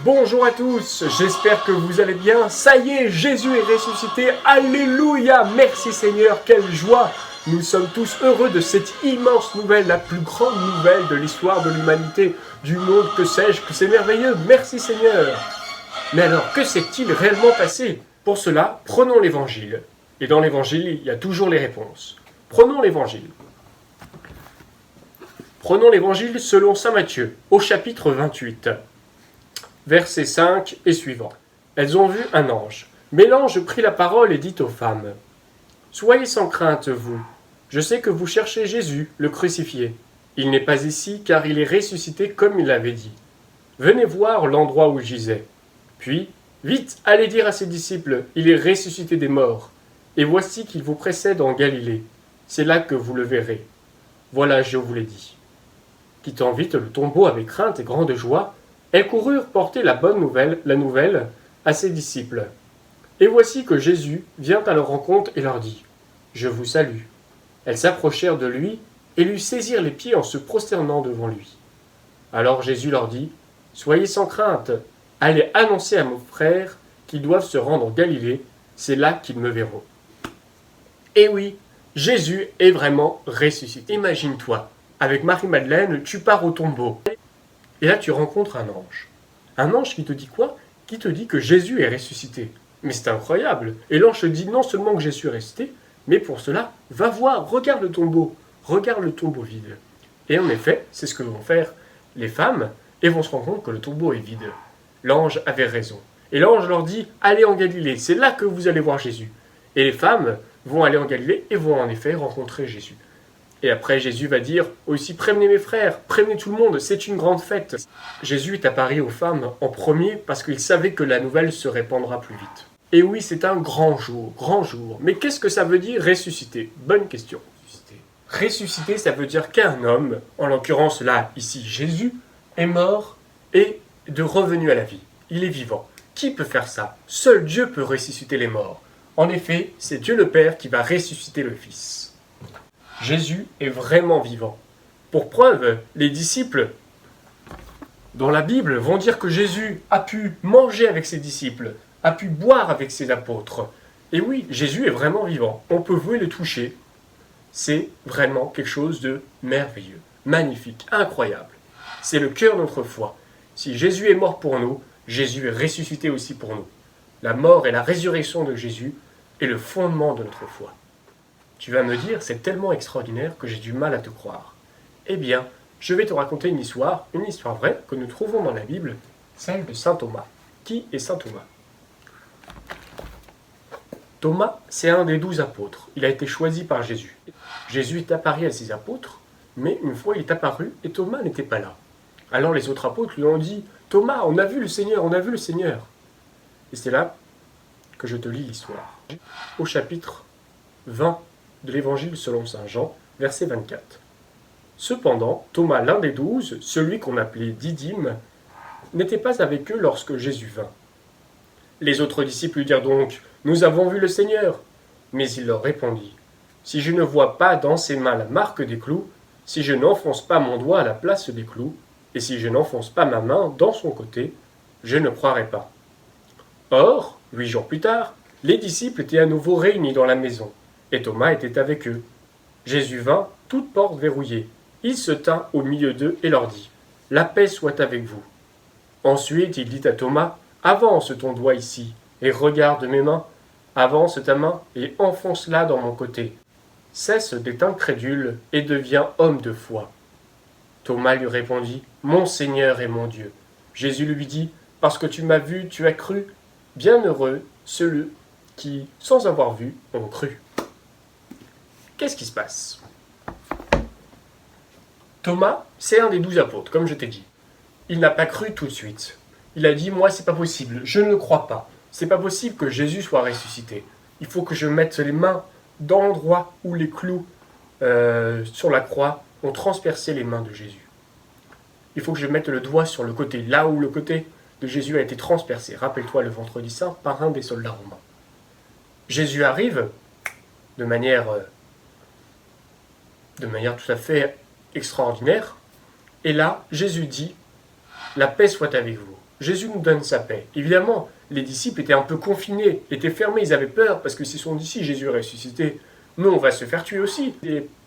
Bonjour à tous, j'espère que vous allez bien. Ça y est, Jésus est ressuscité. Alléluia, merci Seigneur, quelle joie. Nous sommes tous heureux de cette immense nouvelle, la plus grande nouvelle de l'histoire de l'humanité, du monde, que sais-je, que c'est merveilleux. Merci Seigneur. Mais alors, que s'est-il réellement passé? Pour cela, prenons l'évangile. Et dans l'évangile, il y a toujours les réponses. Prenons l'évangile. Prenons l'évangile selon saint Matthieu, au chapitre 28. Versets 5 et suivants. Elles ont vu un ange. Mais l'ange prit la parole et dit aux femmes : Soyez sans crainte, vous. Je sais que vous cherchez Jésus, le crucifié. Il n'est pas ici, car il est ressuscité comme il l'avait dit. Venez voir l'endroit où il gisait. Puis, vite, allez dire à ses disciples : il est ressuscité des morts. Et voici qu'il vous précède en Galilée. C'est là que vous le verrez. Voilà, je vous l'ai dit. Quittant vite le tombeau avec crainte et grande joie, elles coururent porter la nouvelle à ses disciples. Et voici que Jésus vient à leur rencontre et leur dit : Je vous salue. Elles s'approchèrent de lui et lui saisirent les pieds en se prosternant devant lui. Alors Jésus leur dit : Soyez sans crainte, allez annoncer à mes frères qu'ils doivent se rendre en Galilée, c'est là qu'ils me verront. Et oui, Jésus est vraiment ressuscité. Imagine-toi, avec Marie-Madeleine, tu pars au tombeau. Et là, tu rencontres un ange. Un ange qui te dit quoi? Qui te dit que Jésus est ressuscité. Mais c'est incroyable. Et l'ange te dit non seulement que Jésus est ressuscité, mais pour cela, va voir, regarde le tombeau vide. Et en effet, c'est ce que vont faire les femmes, et vont se rendre compte que le tombeau est vide. L'ange avait raison. Et l'ange leur dit, allez en Galilée, c'est là que vous allez voir Jésus. Et les femmes vont aller en Galilée et vont en effet rencontrer Jésus. Et après, Jésus va dire aussi, prévenez mes frères, prévenez tout le monde, c'est une grande fête. Jésus est apparu aux femmes en premier parce qu'il savait que la nouvelle se répandra plus vite. Et oui, c'est un grand jour, grand jour. Mais qu'est-ce que ça veut dire ressusciter? Bonne question. Ressusciter, ça veut dire qu'un homme, en l'occurrence là, ici, Jésus, est mort et de revenu à la vie. Il est vivant. Qui peut faire ça? Seul Dieu peut ressusciter les morts. En effet, c'est Dieu le Père qui va ressusciter le Fils. Jésus est vraiment vivant. Pour preuve, les disciples dans la Bible vont dire que Jésus a pu manger avec ses disciples, a pu boire avec ses apôtres. Et oui, Jésus est vraiment vivant. On peut le toucher. C'est vraiment quelque chose de merveilleux, magnifique, incroyable. C'est le cœur de notre foi. Si Jésus est mort pour nous, Jésus est ressuscité aussi pour nous. La mort et la résurrection de Jésus est le fondement de notre foi. Tu vas me dire, c'est tellement extraordinaire que j'ai du mal à te croire. Eh bien, je vais te raconter une histoire vraie que nous trouvons dans la Bible, celle de saint Thomas. Qui est saint Thomas? Thomas, c'est un des 12 apôtres. Il a été choisi par Jésus. Jésus est apparu à ses apôtres, mais une fois il est apparu et Thomas n'était pas là. Alors les autres apôtres lui ont dit : Thomas, on a vu le Seigneur, on a vu le Seigneur. Et c'est là que je te lis l'histoire. Au chapitre 20 de l'Évangile selon saint Jean, verset 24. Cependant, Thomas, l'un des 12, celui qu'on appelait Didyme, n'était pas avec eux lorsque Jésus vint. Les autres disciples lui dirent donc : Nous avons vu le Seigneur. Mais il leur répondit : Si je ne vois pas dans ses mains la marque des clous, si je n'enfonce pas mon doigt à la place des clous, et si je n'enfonce pas ma main dans son côté, je ne croirai pas. Or, 8 jours plus tard, les disciples étaient à nouveau réunis dans la maison, et Thomas était avec eux. Jésus vint, toute porte verrouillée. Il se tint au milieu d'eux et leur dit : La paix soit avec vous. Ensuite, il dit à Thomas : Avance ton doigt ici, et regarde mes mains. Avance ta main, et enfonce-la dans mon côté. Cesse d'être incrédule, et deviens homme de foi. Thomas lui répondit : Mon Seigneur et mon Dieu. Jésus lui dit : Parce que tu m'as vu, tu as cru. Bienheureux ceux qui, sans avoir vu, ont cru. Qu'est-ce qui se passe? Thomas, c'est un des 12 apôtres, comme je t'ai dit. Il n'a pas cru tout de suite. Il a dit : Moi, c'est pas possible, je ne le crois pas. C'est pas possible que Jésus soit ressuscité. Il faut que je mette les mains dans l'endroit où les clous sur la croix ont transpercé les mains de Jésus. Il faut que je mette le doigt sur le côté, là où le côté de Jésus a été transpercé. Rappelle-toi le vendredi saint par un des soldats romains. Jésus arrive de manière tout à fait extraordinaire. Et là, Jésus dit : La paix soit avec vous. Jésus nous donne sa paix. Évidemment, les disciples étaient un peu confinés, étaient fermés, ils avaient peur, parce que s'ils sont d'ici, Jésus est ressuscité, nous on va se faire tuer aussi,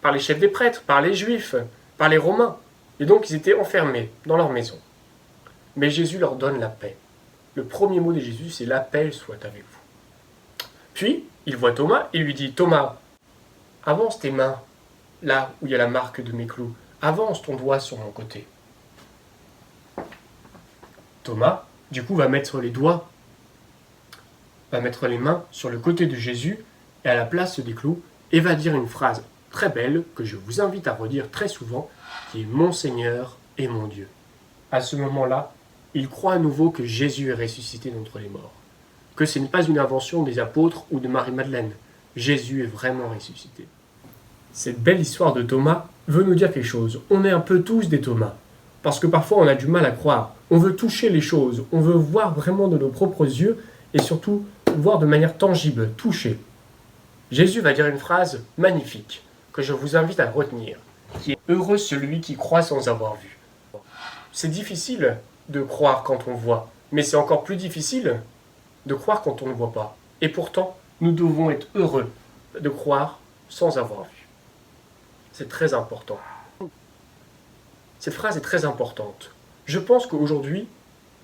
par les chefs des prêtres, par les juifs, par les romains. Et donc ils étaient enfermés dans leur maison. Mais Jésus leur donne la paix. Le premier mot de Jésus, c'est la paix soit avec vous. Puis, il voit Thomas, il lui dit, Thomas, avance tes mains, là où il y a la marque de mes clous, avance ton doigt sur mon côté. Thomas, du coup, va mettre les doigts, va mettre les mains sur le côté de Jésus et à la place des clous, et va dire une phrase très belle que je vous invite à redire très souvent, qui est « Mon Seigneur et mon Dieu ». À ce moment-là, il croit à nouveau que Jésus est ressuscité d'entre les morts, que ce n'est pas une invention des apôtres ou de Marie-Madeleine. Jésus est vraiment ressuscité. Cette belle histoire de Thomas veut nous dire quelque chose. On est un peu tous des Thomas, parce que parfois on a du mal à croire. On veut toucher les choses, on veut voir vraiment de nos propres yeux et surtout voir de manière tangible, toucher. Jésus va dire une phrase magnifique que je vous invite à retenir, qui est « Heureux celui qui croit sans avoir vu ». C'est difficile de croire quand on voit, mais c'est encore plus difficile de croire quand on ne voit pas. Et pourtant, nous devons être heureux de croire sans avoir vu. C'est très important. Cette phrase est très importante. Je pense qu'aujourd'hui,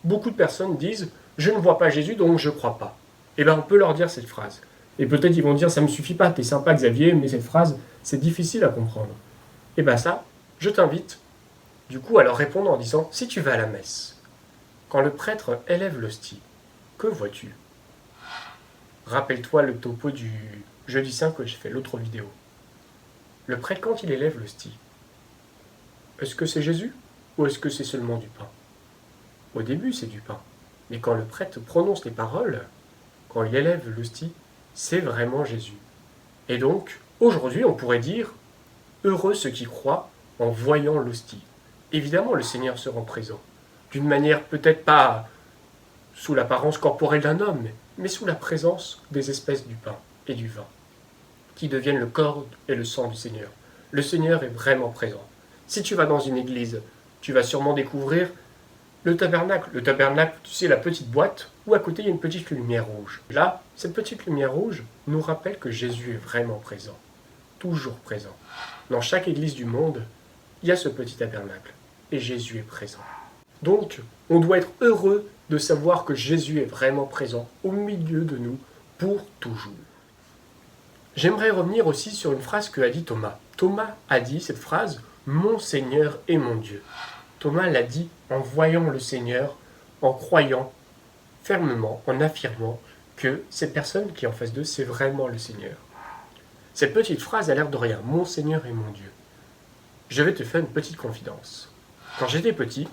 beaucoup de personnes disent « Je ne vois pas Jésus, donc je ne crois pas ». Eh bien, on peut leur dire cette phrase. Et peut-être ils vont dire « Ça ne me suffit pas, t'es sympa Xavier, mais cette phrase, c'est difficile à comprendre ». Eh bien ça, je t'invite du coup à leur répondre en disant « Si tu vas à la messe, quand le prêtre élève l'hostie, que vois-tu » Rappelle-toi le topo du jeudi saint que j'ai fait, l'autre vidéo. Le prêtre, quand il élève l'hostie, est-ce que c'est Jésus ou est-ce que c'est seulement du pain? Au début, c'est du pain. Mais quand le prêtre prononce les paroles, quand il élève l'hostie, c'est vraiment Jésus. Et donc, aujourd'hui, on pourrait dire « Heureux ceux qui croient en voyant l'hostie ». Évidemment, le Seigneur se rend présent. D'une manière peut-être pas sous l'apparence corporelle d'un homme, mais sous la présence des espèces du pain et du vin, qui deviennent le corps et le sang du Seigneur. Le Seigneur est vraiment présent. Si tu vas dans une église, tu vas sûrement découvrir le tabernacle. Le tabernacle, tu sais, la petite boîte, où à côté il y a une petite lumière rouge. Là, cette petite lumière rouge nous rappelle que Jésus est vraiment présent, toujours présent. Dans chaque église du monde, il y a ce petit tabernacle, et Jésus est présent. Donc, on doit être heureux de savoir que Jésus est vraiment présent au milieu de nous pour toujours. J'aimerais revenir aussi sur une phrase que a dit Thomas. Thomas a dit cette phrase « Mon Seigneur et mon Dieu ». Thomas l'a dit en voyant le Seigneur, en croyant fermement, en affirmant que cette personne qui est en face d'eux, c'est vraiment le Seigneur. Cette petite phrase a l'air de rien, « Mon Seigneur et mon Dieu ». Je vais te faire une petite confidence. Quand j'étais petit,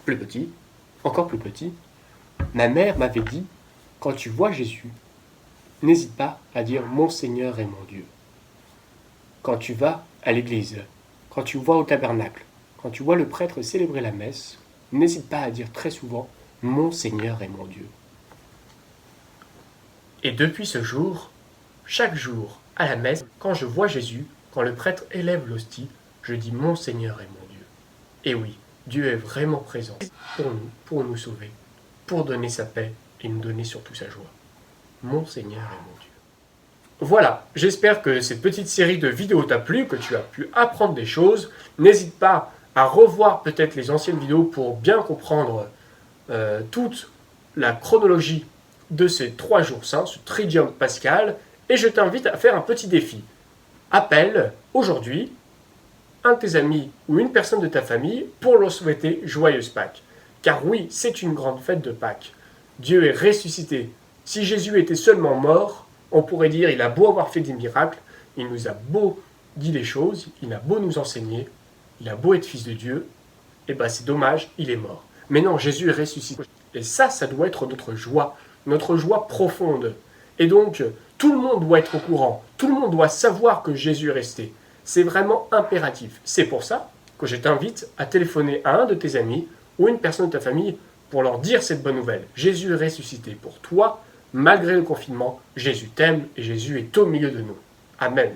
plus petit, encore plus petit, ma mère m'avait dit, quand tu vois Jésus, n'hésite pas à dire « Mon Seigneur et mon Dieu ». Quand tu vas à l'église, quand tu vas au tabernacle, quand tu vois le prêtre célébrer la messe, n'hésite pas à dire très souvent « Mon Seigneur et mon Dieu ». Et depuis ce jour, chaque jour, à la messe, quand je vois Jésus, quand le prêtre élève l'hostie, je dis « Mon Seigneur et mon Dieu ». Et oui, Dieu est vraiment présent pour nous sauver, pour donner sa paix et nous donner surtout sa joie. Mon Seigneur et mon Dieu. Voilà, j'espère que cette petite série de vidéos t'a plu, que tu as pu apprendre des choses. N'hésite pas à revoir peut-être les anciennes vidéos pour bien comprendre toute la chronologie de ces 3 jours saints, ce tridium pascal. Et je t'invite à faire un petit défi. Appelle aujourd'hui un de tes amis ou une personne de ta famille pour leur souhaiter joyeuse Pâques. Car oui, c'est une grande fête de Pâques. Dieu est ressuscité. Si Jésus était seulement mort, on pourrait dire il a beau avoir fait des miracles, il nous a beau dit des choses, il a beau nous enseigner, il a beau être fils de Dieu, et ben c'est dommage, il est mort. Mais non, Jésus est ressuscité. Et ça doit être notre joie profonde. Et donc, tout le monde doit être au courant, tout le monde doit savoir que Jésus est resté. C'est vraiment impératif. C'est pour ça que je t'invite à téléphoner à un de tes amis ou une personne de ta famille pour leur dire cette bonne nouvelle. Jésus est ressuscité pour toi, malgré le confinement. Jésus t'aime et Jésus est au milieu de nous. Amen.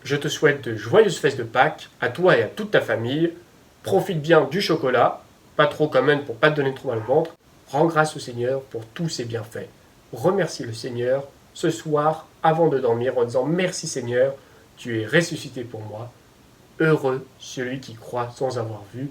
Je te souhaite de joyeuses fêtes de Pâques à toi et à toute ta famille. Profite bien du chocolat pas trop quand même pour pas te donner trop mal au ventre. Rends grâce au Seigneur pour tous ses bienfaits. Remercie le Seigneur ce soir avant de dormir en disant merci Seigneur, tu es ressuscité pour moi. Heureux celui qui croit sans avoir vu.